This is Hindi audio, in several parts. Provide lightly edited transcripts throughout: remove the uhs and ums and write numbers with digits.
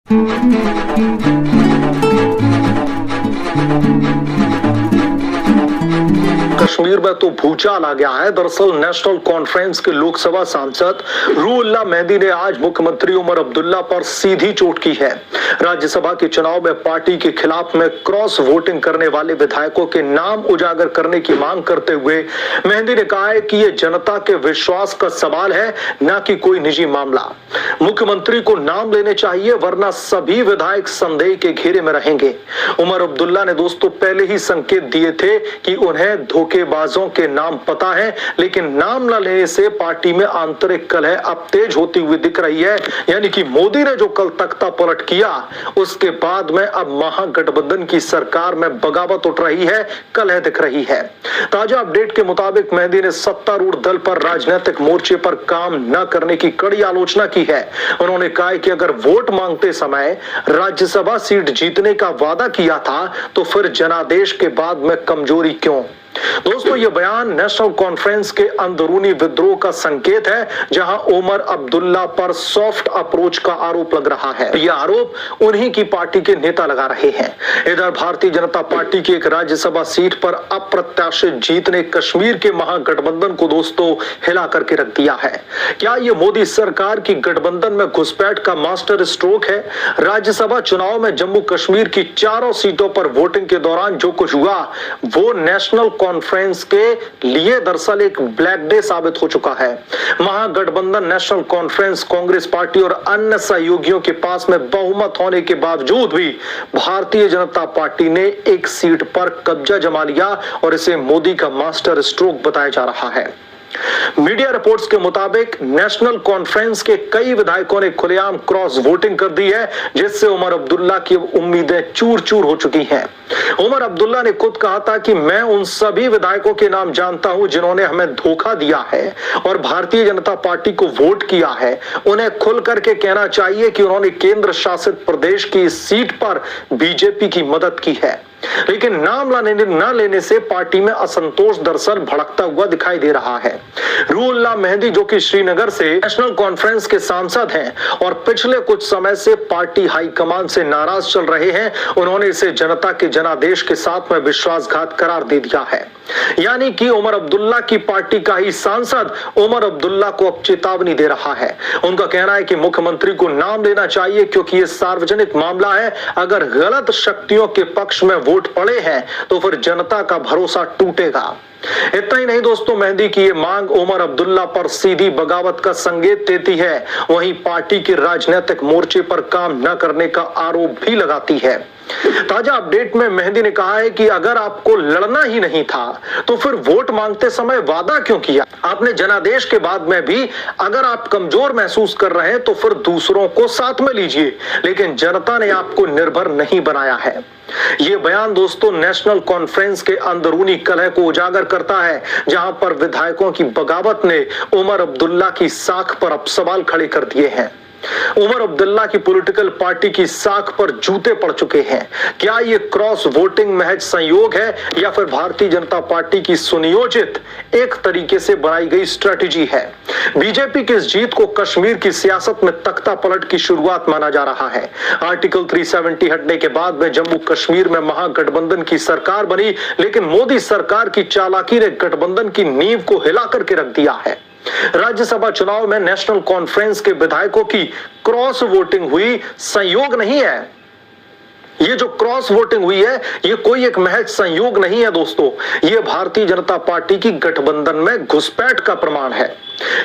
कश्मीर में तो भूचाल आ गया है। दरअसल नेशनल कॉन्फ्रेंस के लोकसभा सांसद रूहुल्लाह मेहदी ने आज मुख्यमंत्री उमर अब्दुल्ला पर सीधी चोट की है। राज्यसभा के चुनाव में पार्टी के खिलाफ में क्रॉस वोटिंग करने वाले विधायकों के नाम उजागर करने की मांग करते हुए मेहदी ने कहा है कि यह जनता के विश्वास का सवाल है, न कि कोई निजी मामला। मुख्यमंत्री को नाम लेने चाहिए, वरना सभी विधायक संदेह के घेरे में रहेंगे। उमर अब्दुल्ला ने दोस्तों पहले ही संकेत दिए थे कि उन्हें धोखेबाजों के नाम पता है, लेकिन नाम न लेने से पार्टी में आंतरिक कलह अब तेज होती हुई दिख रही है। यानी कि मोदी ने जो कल तख्ता पलट किया, उसके बाद में अब महागठबंधन की सरकार में बगावत उठ रही है, कलह दिख रही है। ताजा अपडेट के मुताबिक मेहदी ने सत्तारूढ़ दल पर राजनीतिक मोर्चे पर काम न करने की कड़ी आलोचना की है। उन्होंने कहा कि अगर वोट मांगते समय राज्यसभा सीट जीतने का वादा किया था, तो फिर जनादेश के बाद में कमजोरी क्यों? दोस्तों, यह बयान नेशनल कॉन्फ्रेंस के अंदरूनी विद्रोह का संकेत है, जहां उमर अब्दुल्ला पर सॉफ्ट अप्रोच का आरोप लग रहा है। यह आरोप उन्हीं की पार्टी के नेता लगा रहे हैं। इधर भारतीय जनता पार्टी की एक राज्यसभा सीट पर अप्रत्याशित जीत ने कश्मीर के महागठबंधन को दोस्तों हिला करके रख दिया है। क्या यह मोदी सरकार की गठबंधन में घुसपैठ का मास्टर स्ट्रोक है? राज्यसभा चुनाव में जम्मू कश्मीर की चारों सीटों पर वोटिंग के दौरान जो कुछ हुआ, वो नेशनल कॉन्फ्रेंस के लिए दरअसल एक ब्लैक डे साबित हो चुका है। महागठबंधन नेशनल कॉन्फ्रेंस कांग्रेस पार्टी और अन्य सहयोगियों के पास में बहुमत होने के बावजूद भी भारतीय जनता पार्टी ने एक सीट पर कब्जा जमा लिया और इसे मोदी का मास्टर स्ट्रोक बताया जा रहा है। मीडिया रिपोर्ट्स के मुताबिक नेशनल कॉन्फ्रेंस के कई विधायकों ने खुलेआम क्रॉस वोटिंग कर दी है, जिससे उमर अब्दुल्ला की उम्मीदें चूर चूर हो चुकी हैं। उमर अब्दुल्ला ने खुद कहा था कि मैं उन सभी विधायकों के नाम जानता हूं जिन्होंने हमें धोखा दिया है और भारतीय जनता पार्टी को वोट किया है। उन्हें खुल करके कहना चाहिए कि उन्होंने केंद्र शासित प्रदेश की इस सीट पर बीजेपी की मदद की है। लेकिन नाम न लेने से पार्टी में असंतोष दरअसल भड़कता हुआ दिखाई दे रहा है। रूहुल्लाह मेहदी, जो कि श्रीनगर से नेशनल कॉन्फ्रेंस के सांसद हैं और पिछले कुछ समय से पार्टी हाईकमान से नाराज चल रहे हैं, उन्होंने इसे जनता के जनादेश के साथ में विश्वासघात करार दे दिया है। यानी कि उमर अब्दुल्ला की पार्टी का ही सांसद उमर अब्दुल्ला को अब चेतावनी दे रहा है। उनका कहना है कि मुख्यमंत्री को नाम लेना चाहिए, क्योंकि यह सार्वजनिक मामला है। अगर गलत शक्तियों के पक्ष में वोट पड़े हैं तो फिर जनता का भरोसा टूटेगा। इतना ही नहीं दोस्तों, मेहदी की ये मांग उमर अब्दुल्ला पर सीधी बगावत का संकेत देती है, वहीं पार्टी के राजनीतिक मोर्चे पर काम न करने का आरोप भी लगाती है। ताजा अपडेट में मेहदी ने कहा है कि अगर आपको लड़ना ही नहीं था, तो फिर वोट मांगते समय वादा क्यों किया? आपने जनादेश के बाद में भी अगर आप कमजोर महसूस कर रहे हैं तो फिर दूसरों को साथ में लीजिए, लेकिन जनता ने आपको निर्भर नहीं बनाया है। यह बयान दोस्तों नेशनल कॉन्फ्रेंस के अंदरूनी कलह को उजागर करता है, जहां पर विधायकों की बगावत ने उमर अब्दुल्ला की साख पर अब सवाल खड़े कर दिए हैं। उमर अब्दुल्ला की पॉलिटिकल पार्टी की साख पर जूते पड़ चुके हैं। क्या यह क्रॉस वोटिंग महज संयोग है या फिर भारतीय जनता पार्टी की सुनियोजित एक तरीके से बनाई गई स्ट्रेटेजी है? बीजेपी की इस जीत को कश्मीर की सियासत में तख्ता पलट की शुरुआत माना जा रहा है। आर्टिकल 370 हटने के बाद में जम्मू कश्मीर में महागठबंधन की सरकार बनी, लेकिन मोदी सरकार की चालाकी ने गठबंधन की नींव को हिला करके रख दिया है। राज्यसभा चुनाव में नेशनल कॉन्फ्रेंस के विधायकों की क्रॉस वोटिंग हुई संयोग नहीं है। ये जो क्रॉस वोटिंग हुई है, ये कोई एक महज संयोग नहीं है दोस्तों, ये भारतीय जनता पार्टी की गठबंधन में घुसपैठ का प्रमाण है।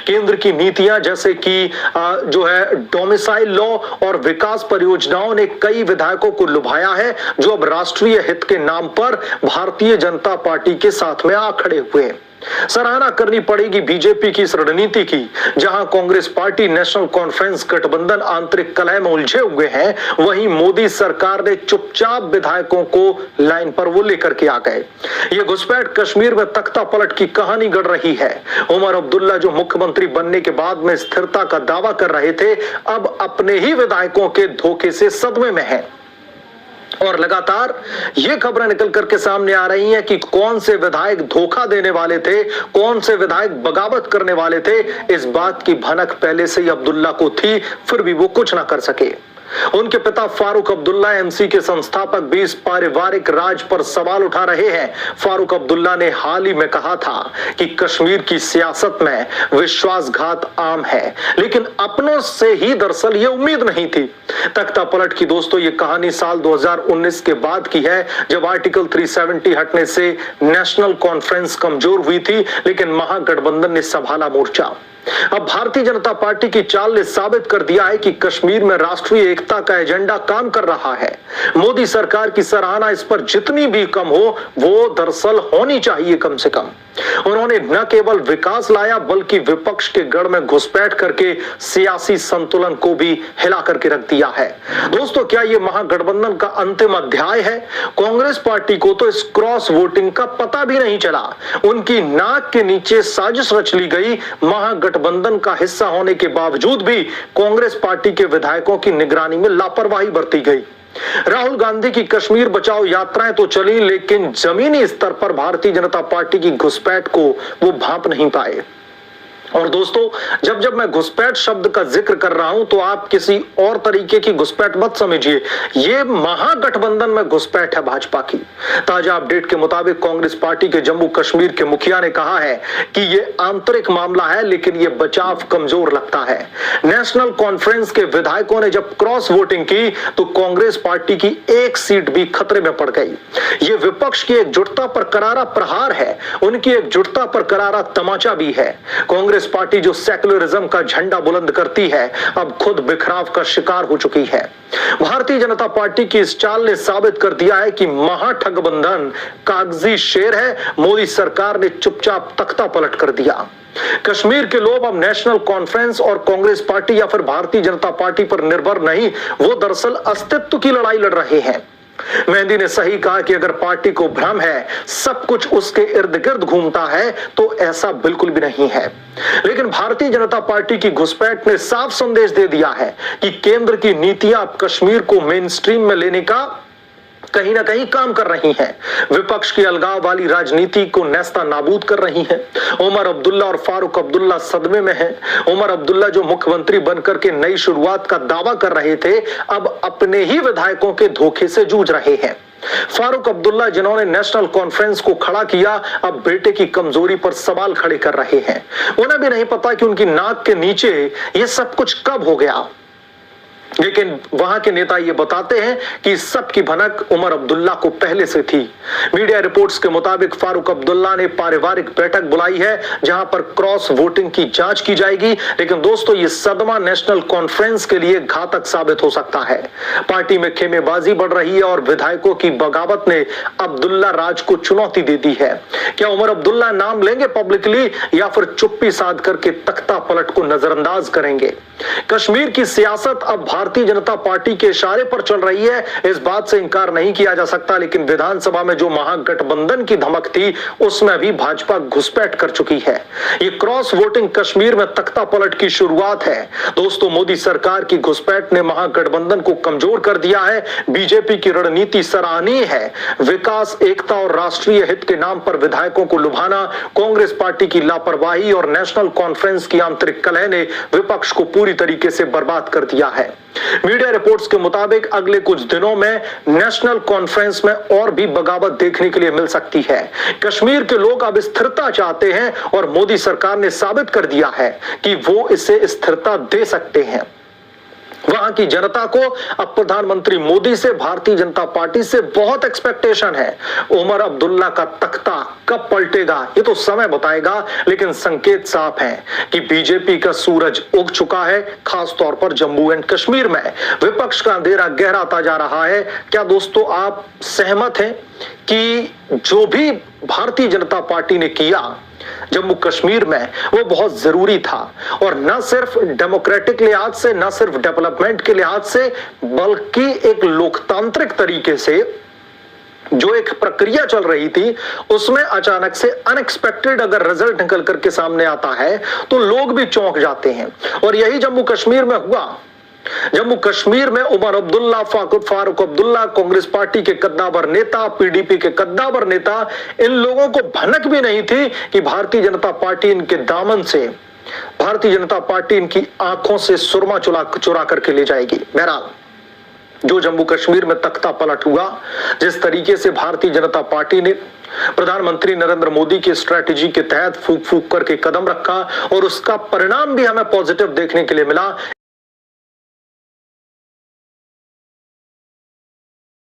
केंद्र की नीतियां जैसे कि जो है डोमिसाइल लॉ और विकास परियोजनाओं ने कई विधायकों को लुभाया है, जो अब राष्ट्रीय हित के नाम पर भारतीय जनता पार्टी के साथ में आ खड़े हुए। सराहना करनी पड़ेगी बीजेपी की इस रणनीति की, जहां कांग्रेस पार्टी नेशनल कॉन्फ्रेंस गठबंधन आंतरिक कलह में उलझे हुए हैं, वहीं मोदी सरकार ने चुपचाप विधायकों को लाइन पर वो लेकर के आ गए। ये घुसपैठ कश्मीर में तख्ता पलट की कहानी गढ़ रही है। उमर अब्दुल्ला, जो मुख्यमंत्री बनने के बाद में स्थिरता का दावा कर रहे थे, अब अपने ही विधायकों के धोखे से सदमे में है। और लगातार ये खबरें निकल करके सामने आ रही हैं कि कौन से विधायक धोखा देने वाले थे, कौन से विधायक बगावत करने वाले थे। इस बात की भनक पहले से ही अब्दुल्ला को थी, फिर भी वो कुछ ना कर सके। उनके पिता फारूक अब्दुल्ला एमसी के संस्थापक भी इस पारिवारिक राज पर सवाल उठा रहे हैं। फारूक अब्दुल्ला ने हाल ही में कहा था कि कश्मीर की सियासत में विश्वासघात आम है, लेकिन अपनों से ही दरअसल ये उम्मीद नहीं थी। तख्ता पलट की दोस्तों ये कहानी साल 2019 के बाद की है, जब आर्टिकल 370 हटने से नेशनल कॉन्फ्रेंस कमजोर हुई थी, लेकिन महागठबंधन ने संभाला मोर्चा। अब भारतीय जनता पार्टी की चाल ने साबित कर दिया है कि कश्मीर में राष्ट्रीय एकता का एजेंडा काम कर रहा है। मोदी सरकार की सराहना इस पर जितनी भी कम हो, वो दरअसल होनी चाहिए कम से कम। उन्होंने न केवल विकास लाया, बल्कि विपक्ष के गढ़ में घुसपैठ करके सियासी संतुलन को भी हिला करके रख दिया है। दोस्तों, क्या ये महागठबंधन का अंतिम अध्याय है? कांग्रेस पार्टी को तो इस क्रॉस वोटिंग का पता भी नहीं चला। उनकी नाक के नीचे साजिश रच ली गई। महागठबंधन का हिस्सा होने के बावजूद भी कांग्रेस पार्टी के विधायकों की निगरानी में लापरवाही बरती गई। राहुल गांधी की कश्मीर बचाओ यात्राएं तो चली, लेकिन जमीनी स्तर पर भारतीय जनता पार्टी की घुसपैठ को वो भांप नहीं पाए। और दोस्तों, जब जब मैं घुसपैठ शब्द का जिक्र कर रहा हूं, तो आप किसी और तरीके की घुसपैठ मत समझिए। ये महागठबंधन में घुसपैठ है भाजपा की। ताजा अपडेट के मुताबिक कांग्रेस पार्टी के जम्मू कश्मीर के मुखिया ने कहा है कि ये आंतरिक मामला है, लेकिन ये बचाव कमजोर लगता है। नेशनल कॉन्फ्रेंस के विधायकों ने जब क्रॉस वोटिंग की, तो कांग्रेस पार्टी की एक सीट भी खतरे में पड़ गई। ये विपक्ष की एकजुटता पर करारा प्रहार है, उनकी एकजुटता पर करारा तमाचा भी है। कांग्रेस पार्टी जो सेक्युलरिज्म का झंडा बुलंद करती है, अब खुद बिखराव का शिकार हो चुकी है। भारतीय जनता पार्टी की इस चाल ने साबित कर दिया है कि महागठबंधन कागजी शेर है। मोदी सरकार ने चुपचाप तख्ता पलट कर दिया। कश्मीर के लोग अब नेशनल कॉन्फ्रेंस और कांग्रेस पार्टी या फिर भारतीय जनता पार्टी पर निर्भर नहीं, वो दरअसल अस्तित्व की लड़ाई लड़ रहे हैं। मेहंदी ने सही कहा कि अगर पार्टी को भ्रम है सब कुछ उसके इर्द गिर्द घूमता है, तो ऐसा बिल्कुल भी नहीं है। लेकिन भारतीय जनता पार्टी की घुसपैठ ने साफ संदेश दे दिया है कि केंद्र की नीतियां अब कश्मीर को मेन स्ट्रीम में लेने का कहीं ना कहीं काम कर रही हैं। विपक्ष की अलगाव वाली राजनीति को नेस्ता नाबूद कर रही हैं। उमर अब्दुल्ला और फारूक अब्दुल्ला सदमे में हैं। उमर अब्दुल्ला जो मुख्यमंत्री बनकर के नई शुरुआत का दावा कर रहे थे, अब अपने ही विधायकों के धोखे से जूझ रहे हैं। फारूक अब्दुल्ला जिन्होंने नेशनल कॉन्फ्रेंस को खड़ा किया, अब बेटे की कमजोरी पर सवाल खड़े कर रहे हैं। उन्हें भी नहीं पता कि उनकी नाक के नीचे ये सब कुछ कब हो गया, लेकिन वहां के नेता ये बताते हैं कि सब की भनक उमर अब्दुल्ला को पहले से थी। मीडिया रिपोर्ट्स के मुताबिक फारूक अब्दुल्ला ने पारिवारिक बैठक बुलाई है, जहां पर क्रॉस वोटिंग की जांच की जाएगी। लेकिन दोस्तों, ये सदमा नेशनल कॉन्फ्रेंस के लिए घातक साबित हो सकता है। पार्टी में खेमेबाजी बढ़ रही है और विधायकों की बगावत ने अब्दुल्ला राज को चुनौती दे दी है। क्या उमर अब्दुल्ला नाम लेंगे पब्लिकली, या फिर चुप्पी साध करके तख्ता पलट को नजरअंदाज करेंगे? कश्मीर की सियासत अब भारतीय जनता पार्टी के इशारे पर चल रही है, इस बात से इंकार नहीं किया जा सकता। लेकिन विधानसभा में जो महागठबंधन की धमक थी, उसमें भी भाजपा घुसपैठ कर चुकी है। ये क्रॉस वोटिंग कश्मीर में तख्ता पलट की शुरुआत है। दोस्तों, मोदी सरकार की घुसपैठ ने महागठबंधन को कमजोर कर दिया है। बीजेपी की रणनीति सराहनीय है। विकास, एकता और राष्ट्रीय हित के नाम पर विधायकों को लुभाना, कांग्रेस पार्टी की लापरवाही और नेशनल कॉन्फ्रेंस की आंतरिक कलह ने विपक्ष को पूरी तरीके से बर्बाद कर दिया है। मीडिया रिपोर्ट्स के मुताबिक अगले कुछ दिनों में नेशनल कॉन्फ्रेंस में और भी बगावत देखने के लिए मिल सकती है। कश्मीर के लोग अब स्थिरता चाहते हैं और मोदी सरकार ने साबित कर दिया है कि वो इसे स्थिरता दे सकते हैं। वहां की जनता को अब प्रधानमंत्री मोदी से, भारतीय जनता पार्टी से बहुत एक्सपेक्टेशन है। उमर अब्दुल्ला का तख्ता कब पलटेगा ये तो समय बताएगा, लेकिन संकेत साफ है कि बीजेपी का सूरज उग चुका है, खास तौर पर जम्मू एंड कश्मीर में। विपक्ष का अंधेरा गहराता जा रहा है। क्या दोस्तों आप सहमत हैं कि जो भी भारतीय जनता पार्टी ने किया जम्मू कश्मीर में, वो बहुत जरूरी था? और न सिर्फ डेमोक्रेटिक लिहाज से, न सिर्फ डेवलपमेंट के लिहाज से, बल्कि एक लोकतांत्रिक तरीके से जो एक प्रक्रिया चल रही थी, उसमें अचानक से अनएक्सपेक्टेड अगर रिजल्ट निकल करके सामने आता है तो लोग भी चौंक जाते हैं। और यही जम्मू कश्मीर में हुआ। जम्मू कश्मीर में उमर अब्दुल्ला, फारूक अब्दुल्ला, कांग्रेस पार्टी के कद्दावर नेता, पीडीपी के कद्दावर नेता, इन लोगों को भनक भी नहीं थी कि भारतीय जनता पार्टी इनके दामन से, भारतीय जनता पार्टी इनकी आंखों से सुरमा चुरा करके ले जाएगी। बहरहाल जो जम्मू कश्मीर में तख्ता पलट हुआ, जिस तरीके से भारतीय जनता पार्टी ने प्रधानमंत्री नरेंद्र मोदी की स्ट्रैटेजी के तहत फूक फूक करके कदम रखा और उसका परिणाम भी हमें पॉजिटिव देखने के लिए मिला।